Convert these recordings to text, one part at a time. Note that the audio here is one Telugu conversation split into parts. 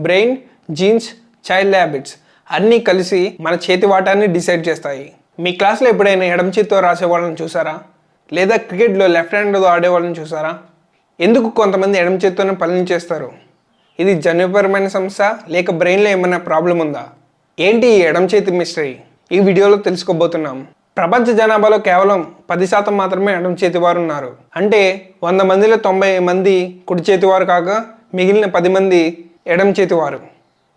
బ్రెయిన్, జీన్స్, చైల్డ్ హ్యాబిట్స్ అన్నీ కలిసి మన చేతి వాటాన్ని డిసైడ్ చేస్తాయి. మీ క్లాస్లో ఎప్పుడైనా ఎడమ చేతితో రాసే వాళ్ళని చూసారా? లేదా క్రికెట్లో లెఫ్ట్ హ్యాండ్తో ఆడేవాళ్ళని చూసారా? ఎందుకు కొంతమంది ఎడమ చేతితోనే పనులు చేస్తారు? ఇది జన్యుపరమైన సమస్య లేక బ్రెయిన్లో ఏమైనా ప్రాబ్లం ఉందా? ఏంటి ఈ ఎడమ చేతి మిస్టరీ? ఈ వీడియోలో తెలుసుకోబోతున్నాం. ప్రపంచ జనాభాలో కేవలం 10% మాత్రమే ఎడమ చేతివారు ఉన్నారు. అంటే 100 మందిలో 90 మంది కుడి చేతివారు కాగా మిగిలిన 10 మంది ఎడమ చేతివారు.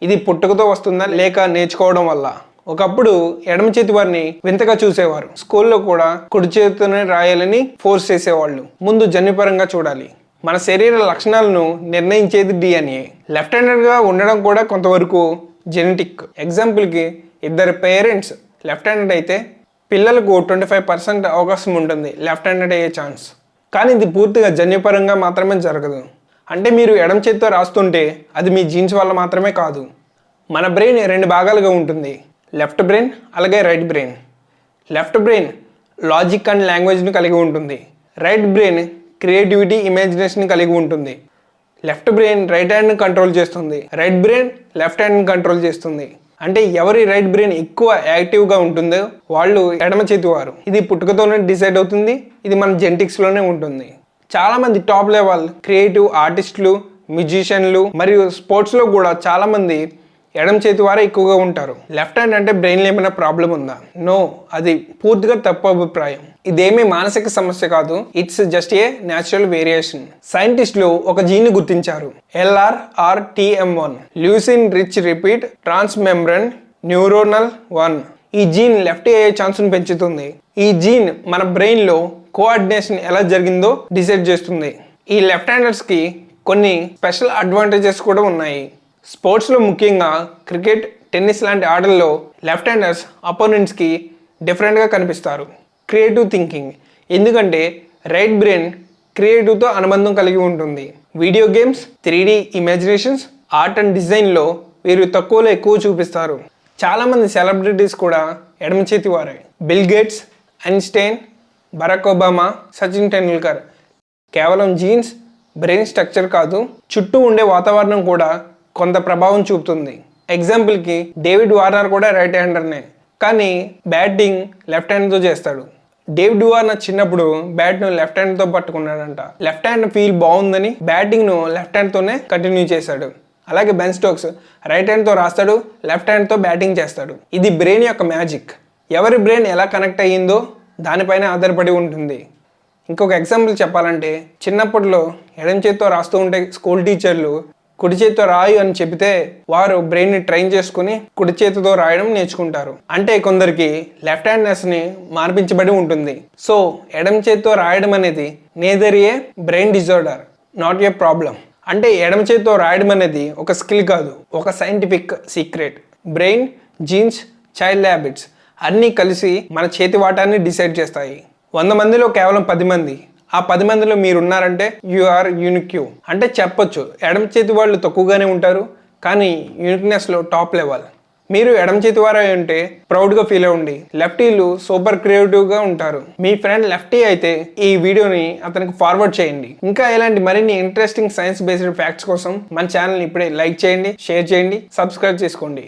ఇది పుట్టుకతో వస్తుందా లేక నేర్చుకోవడం వల్ల? ఒకప్పుడు ఎడమ చేతి వారిని వింతగా చూసేవారు. స్కూల్లో కూడా కుడి చేతితోనే రాయాలని ఫోర్స్ చేసేవాళ్ళు. ముందు జన్యుపరంగా చూడాలి. మన శరీర లక్షణాలను నిర్ణయించేది DNA. లెఫ్ట్ హ్యాండెడ్గా ఉండడం కూడా కొంతవరకు జెనెటిక్. ఎగ్జాంపుల్కి ఇద్దరు పేరెంట్స్ లెఫ్ట్ హ్యాండెడ్ అయితే పిల్లలకు 25% అవకాశం ఉంటుంది లెఫ్ట్ హ్యాండెడ్ అయ్యే ఛాన్స్. కానీ ఇది పూర్తిగా జన్యుపరంగా మాత్రమే జరగదు. అంటే మీరు ఎడమ చేతితో రాస్తుంటే అది మీ జీన్స్ వల్ల మాత్రమే కాదు. మన బ్రెయిన్ 2 భాగాలుగా ఉంటుంది, లెఫ్ట్ బ్రెయిన్ అలాగే right brain. Left brain logic and లాంగ్వేజ్ని కలిగి ఉంటుంది. రైట్ బ్రెయిన్ క్రియేటివిటీ, ఇమాజినేషన్ కలిగి ఉంటుంది. లెఫ్ట్ బ్రెయిన్ రైట్ హ్యాండ్ని కంట్రోల్ చేస్తుంది, రైట్ బ్రెయిన్ లెఫ్ట్ హ్యాండ్ని కంట్రోల్ చేస్తుంది. అంటే ఎవరి రైట్ బ్రెయిన్ ఎక్కువ యాక్టివ్గా ఉంటుందో వాళ్ళు ఎడమ చేతివారు. ఇది పుట్టుకతోనే డిసైడ్ అవుతుంది. ఇది మన జెనెటిక్స్లోనే ఉంటుంది. చాలామంది టాప్ లెవెల్ క్రియేటివ్ ఆర్టిస్టులు, మ్యూజిషియన్లు మరియు స్పోర్ట్స్లో కూడా చాలామంది ఎడమ చేతి వారే ఎక్కువగా ఉంటారు. లెఫ్ట్ హ్యాండ్ అంటే బ్రెయిన్లో ఏమైనా ప్రాబ్లం ఉందా? నో, అది పూర్తిగా తప్పు అభిప్రాయం. ఇదేమీ మానసిక సమస్య కాదు. It's just a natural variation. సైంటిస్టులు ఒక జీన్ని గుర్తించారు, LRRTM1, leucine rich repeat transmembrane neuronal 1. ఈ జీన్ లెఫ్ట్ అయ్యే ఛాన్స్ను పెంచుతుంది. ఈ జీన్ మన బ్రెయిన్లో కోఆర్డినేషన్ ఎలా జరిగిందో డిసైడ్ చేస్తుంది. ఈ లెఫ్ట్ హ్యాండర్స్కి కొన్ని స్పెషల్ అడ్వాంటేజెస్ కూడా ఉన్నాయి. స్పోర్ట్స్లో ముఖ్యంగా క్రికెట్, టెన్నిస్ లాంటి ఆటల్లో లెఫ్ట్ హ్యాండర్స్ అపోనెంట్స్కి డిఫరెంట్గా కనిపిస్తారు. క్రియేటివ్ థింకింగ్, ఎందుకంటే రైట్ బ్రెయిన్ క్రియేటివ్తో అనుబంధం కలిగి ఉంటుంది. Video games, 3D imaginations, art and డిజైన్లో వీరు తక్కువలో ఎక్కువ చూపిస్తారు. చాలామంది సెలబ్రిటీస్ కూడా ఎడమ చేతి వారే. Bill Gates, Einstein, Barack Obama, Sachin Tendulkar. కేవలం జీన్స్, బ్రెయిన్ స్ట్రక్చర్ కాదు, చుట్టూ ఉండే వాతావరణం కూడా కొంత ప్రభావం చూపుతుంది. ఎగ్జాంపుల్కి డేవిడ్ వార్నర్ కూడా రైట్ హ్యాండర్నే, కానీ బ్యాటింగ్ లెఫ్ట్ హ్యాండ్తో చేస్తాడు. డేవిడ్ వార్నర్ చిన్నప్పుడు బ్యాట్ను లెఫ్ట్ హ్యాండ్తో పట్టుకున్నాడంట. లెఫ్ట్ హ్యాండ్ ఫీల్ బాగుందని బ్యాటింగ్ను లెఫ్ట్ హ్యాండ్తోనే కంటిన్యూ చేశాడు. అలాగే బెన్ స్టోక్స్ రైట్ హ్యాండ్తో రాస్తాడు, లెఫ్ట్ హ్యాండ్తో బ్యాటింగ్ చేస్తాడు. ఇది బ్రెయిన్ యొక్క మ్యాజిక్. ఎవరి బ్రెయిన్ ఎలా కనెక్ట్ అయ్యిందో దానిపైన ఆధారపడి ఉంటుంది. ఇంకొక ఎగ్జాంపుల్ చెప్పాలంటే, చిన్నప్పట్లో ఎడమ చేతితో రాస్తూ ఉంటే స్కూల్ టీచర్లు కుడి చేతితో రాయు అని చెబితే వారు బ్రెయిన్ని ట్రైన్ చేసుకుని కుడి చేతితో రాయడం నేర్చుకుంటారు. అంటే కొందరికి లెఫ్ట్ హ్యాండ్నెస్ని మార్పించబడి ఉంటుంది. సో ఎడమ చేతితో రాయడం అనేది neither A brain disorder, not a problem. అంటే ఎడమ చేతితో రాయడం అనేది ఒక స్కిల్ కాదు, ఒక scientific secret. Brain, jeans, child habits అన్నీ కలిసి మన చేతి వాటాన్ని డిసైడ్ చేస్తాయి. 100 మందిలో కేవలం 10 మంది, ఆ 10 మందిలో మీరు ఉన్నారంటే యు ఆర్ యూనిక్. అంటే చెప్పొచ్చు ఎడమ చేతి వాళ్ళు తక్కువగానే ఉంటారు, కానీ యూనిక్నెస్లో టాప్ లెవెల్. మీరు ఎడమ చేతి వారే ఉంటే ప్రౌడ్గా ఫీల్ అవ్వండి. లెఫ్టీలు సూపర్ క్రియేటివ్గా ఉంటారు. మీ ఫ్రెండ్ లెఫ్టీ అయితే ఈ వీడియోని అతనికి ఫార్వర్డ్ చేయండి. ఇంకా ఇలాంటి మరిన్ని ఇంట్రెస్టింగ్ సైన్స్ బేస్డ్ ఫ్యాక్ట్స్ కోసం మన ఛానల్ని ఇప్పుడే లైక్ చేయండి, షేర్ చేయండి, సబ్స్క్రైబ్ చేసుకోండి.